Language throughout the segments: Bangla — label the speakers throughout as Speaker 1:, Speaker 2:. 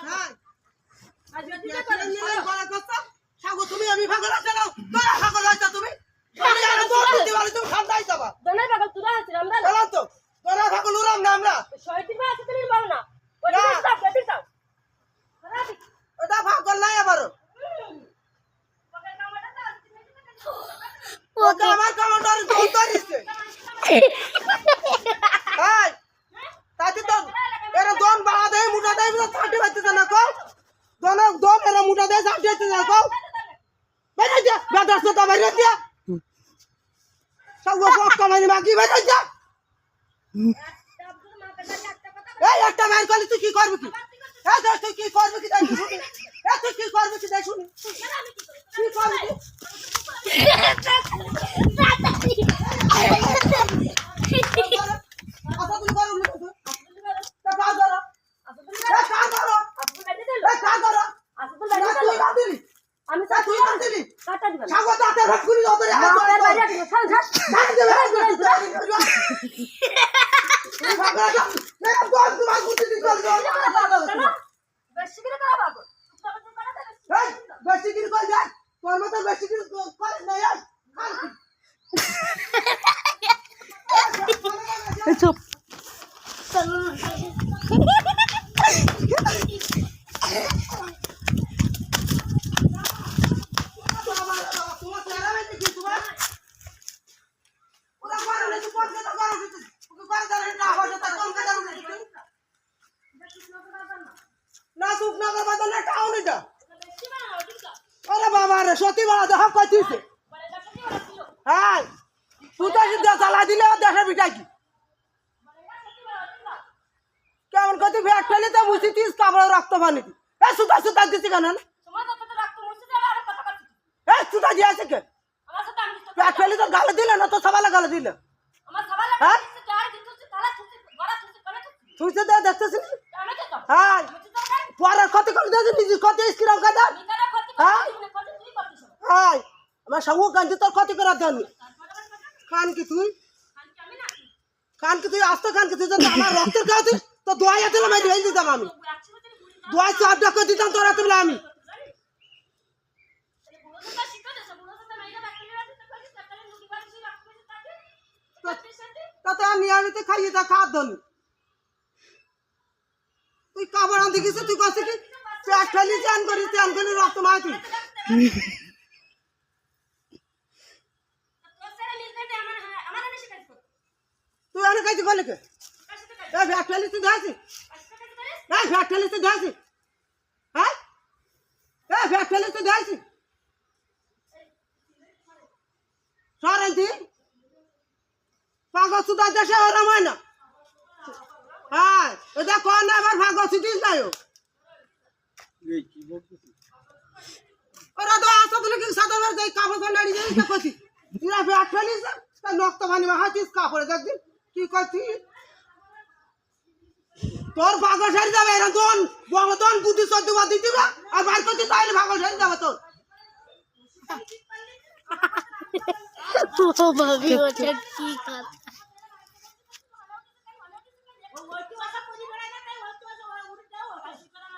Speaker 1: হ্যাঁ আজ বিয়ে করে নিলে বড় কথা সাগো তুমি আমি ভাগল আছে না তোরা ভাগল আছে তুমি আমি আর তো দিওয়ালি তুমি খান্দাই যাবা
Speaker 2: দোনাই ভাগল তুরা আছে আমরা
Speaker 1: বলো তো তোরা ভাগল উড়াম না আমরা
Speaker 2: শয়তি মা আছে তুমি বল না ওই সব বেটি দাও
Speaker 1: ওটা ভাগল নাই আবার ওটা আমার কমান্ডার জল ধরিছে হাই তাতে তো এরা দম বাড়া দেয় মুটা দেয় ছাটি বাইতে না কও দম এরা মুটা দেয় ছাটি বাইতে না কও বাইরে যা বাদাস তো বাইরে যা সব বক কামানি মাগি বাইরে যা এই একটা ম্যান কলি তুই কি করবি কি এই দেখ তুই কি করবি কি দেখি শুনি এই তুই কি করবি কি দেখি শুনি কি করবি
Speaker 3: চুপ
Speaker 1: না সুখ না করবা তো না টাউন এটা আরে বাবা রে সত্যি বলা দেখা কইতিছে হ্যাঁ তুই তো সিদ্ধ চালা দিলে দেশের বিটা কি কেমন কত ব্যাগ ফেলে তো মুছিতিস কাপড় রক্ত পানি এ সুতা সুতা দিছি কেন এ সুতা দিয়ে আছে কে ব্যাগ ফেলে তো গালে দিলে না তো সবালে গালে দিলে হ্যাঁ তুই তো দেখতেছিস হ্যাঁ পরে কত করে দেখছিস নিজে কত স্ক্রিন কাদা হ্যাঁ হ্যাঁ আমার সঙ্গ কাঞ্জি তোর ক্ষতি করে দেন খান কি তুই আসতো খান কি তুই যদি আমার রক্তের খাওয়াতে তো দোয়াই দিলাম আমি ঢেলে দিতাম আমি দোয়াই চাপ ডাক দিতাম তোরা তুলে আমি তাতে আর নিয়মিত খাইয়ে তা খাওয়ার ধনি তুই কাপড় আনতে গেছিস তুই কাছে কি পেট ফেলি চান করি রক্ত মায় তুই তুই অনেক খাইছি বলে কে ব্যাগ ফেলিস তুই ধরেছি ব্যাগ ফেলিস তুই ধরেছি হ্যাঁ ব্যাগ ফেলিস তুই ধরেছি সরেন্তি পাগল সুদার দেশে ওরম হয় না হ্যাঁ এটা কর না আবার ভাগল সুদিস নাই ওরা তো আসা তুলে কি সাদা বের যাই কাপড় নাড়ি যাই তা কছি তুই ব্যাগ ফেলিস তা নক্ত ভানি মা হাতিস কাপড়ে দেখদিন কি কইছি তোর ভাগল সারি যাবে এরা দন বুদ্ধি সদ্য বাদ দিতি না আর বাইর করতে তাইলে ভাগল সারি যাবে তোর
Speaker 3: ও ভাবি ওটা কি কথা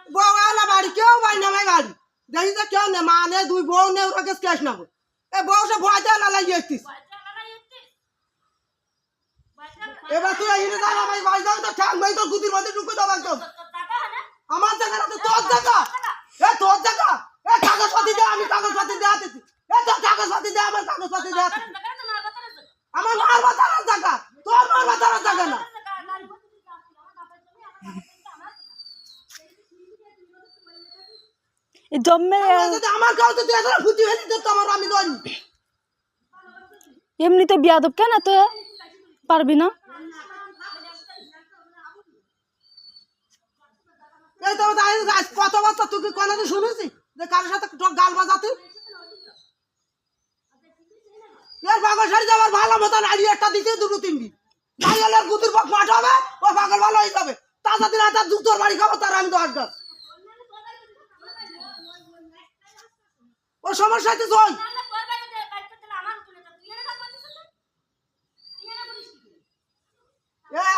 Speaker 1: বউ আলা বাড়ি কেউ বাই না ভাই গাড়ি দেখি তো কেউ না মা নে দুই বউ নে ওরা কেস কেস না এ বউ সে ভয়তে না লাগিয়ে আসতিস এবার তুই এই রে দাঁড়া ভাই ভাই যাও তো ঠাক ভাই তো গুদির মধ্যে ঢুকে দাও একদম আমার জায়গা না তো তোর জায়গা তোর জায়গা কাগজ পাতি দে আমি কাগজ পাতি দে আতেছি তোর কাগজ পাতি দে আমার কাগজ পাতি দে আমার মার বাতার জায়গা তোর মার বাতার জায়গা না
Speaker 3: জম্মে
Speaker 1: আমার কাউ তো তুই ফুটি হলি তো আমার আমি দই
Speaker 3: এমনিতে বিয়াদব কেন তো পারবি না
Speaker 1: এই তো কত বছর তুই কি কোনোদিন শুনেছি যে কারোর সাথে গাল বাজাতে এর পাগল সারি যাবার ভালো মতন আলি একটা দিতে দুটো তিনটি তাই হলে গুতির পক মাঠ হবে ও পাগল ভালো হয়ে যাবে তাজা দিন হাতে জুতোর বাড়ি খাবো তার আমি তো আটকা ও সমস্যা হচ্ছে শোন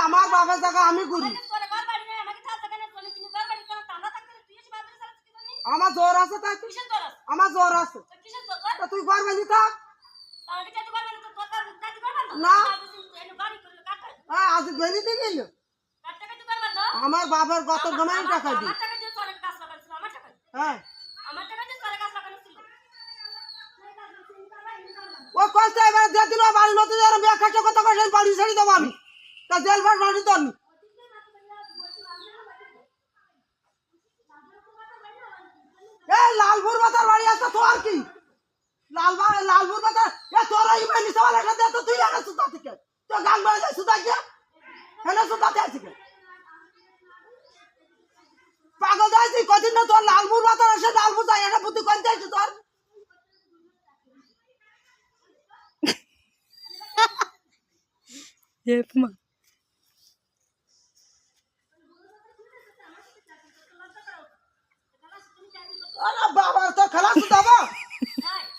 Speaker 1: আমার বাবার জায়গা আমি করি আমার জ্বর আছে তাই তো?
Speaker 2: কিসের তোর আছে?
Speaker 1: আমার জ্বর আছে
Speaker 2: তো কিসের তোর তোর?
Speaker 1: তা তুই ঘর বেঁধে থাক
Speaker 2: তাহলে চাইতে পারবে না তো তোর কাজ চাইতে পারবে না?
Speaker 1: না।
Speaker 2: এনে বাড়ি করে কাটতে
Speaker 1: হ্যাঁ আজ বেঁধে দিয়ে গেল
Speaker 2: কাটতে কাটতে পারবে না?
Speaker 1: আমার বাবার গত জমাই টাকা দিই
Speaker 2: আমার টাকা দিয়ে তোর কাজ লাগাইছিল আমার টাকা দিয়ে।
Speaker 1: হ্যাঁ
Speaker 2: আমার টাকা দিয়ে তোর কাজ লাগানো ছিল।
Speaker 1: ও কষ্ট এবার দিয়ে দিল বাড়ি নতুন আর বিয়া খাচ্ছে কত করে সেই বাড়ি ছেড়ে দেবো আমি তা জেল ভাট বাড়ি তো আমি এই লালপুর বাতার বাড়ি আছে তো আর কি লালপুর বাতার এ তোরা ইমানি সওয়াল এটা দে তো তুই আনা সুতা থেকে তো গান বাজে সুতা কে হেনা সুতা তে আছে কে পাগল দাইছি কদিন না তোর লালপুর বাতার আছে লালপুর যাই এটা বুদ্ধি কোন যাইছ তোর
Speaker 3: Yapma.
Speaker 1: আরে বাবা তোর খালাস দাবা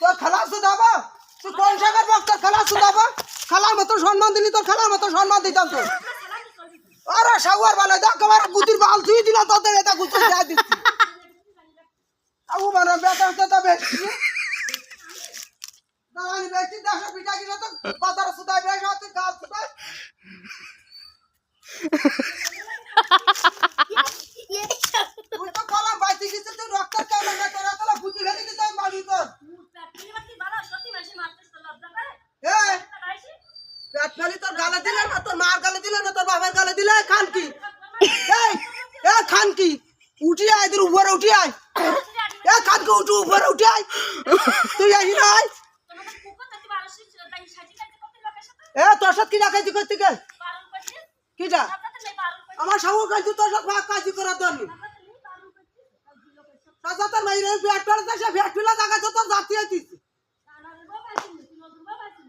Speaker 1: তোর খালাস দাবা তুই কোন জায়গার বক্ত তোর খালাস দাবা খালার মতো সম্মান দিলি তোর খালার মতো সম্মান দিতাম তো আরে সাগুয়ার বালে দেখ আমার গুতির বাল তুই দিলা তোদের এটা গুতি দেয়া দিচ্ছি আবু মানে বেটা তো বেশি দাঁড়ানি বেশি দেখা পিটা গিয়ে তো বাজার সুদাই বেশ হাতে গাল সুদাই তুই তো কলম বাইতে গেছিস তুই রক্ত কেমন না তোরা তোলা বুঝি ফেলে দিতে মারি তোর
Speaker 2: কি ভালো সত্যি মাসে মারতে তো লজ্জা করে।
Speaker 1: এই পেট ফেলি তোর গালে দিলে না তোর মার গালে দিলে না তোর বাবার গালে দিলে খান কি এই এ খান কি উঠি আয় তোর উপরে উঠি আয় এ খান কি উঠু উপরে উঠি আয় তুই আহি না আয়
Speaker 2: তোমাদের কুকুর তো ভালো ছিল তাই সাজি কাজ করতে লোকের সাথে
Speaker 1: এ তোর সাথে কি রাখাইছি করতে গে
Speaker 2: পারুল করছিস
Speaker 1: কি যা
Speaker 2: আপনাদের নেই পারুল করছিস
Speaker 1: আমার সাহু কাজ তোর সাথে ভাগ কাজ করার জন্য
Speaker 2: আপনাদের নেই পারুল করছিস
Speaker 1: সাজা তোর মেয়ে পেট ফেলে সে পেট ফেলা জায়গা তো তোর জাতি আছিস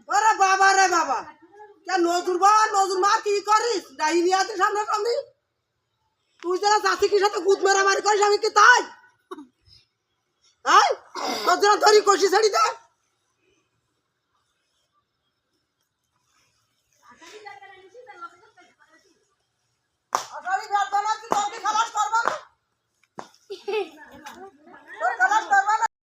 Speaker 1: আরে বাবা রে বাবা কে নজর মার কি করিস ডাইনি আছে সামনে সামনে তুই যারা জাতি কি সাথে গুদ মারামারি করিস আমি কি তাই হ্যাঁ তোর যারা ধরি কষি ছাড়ি দে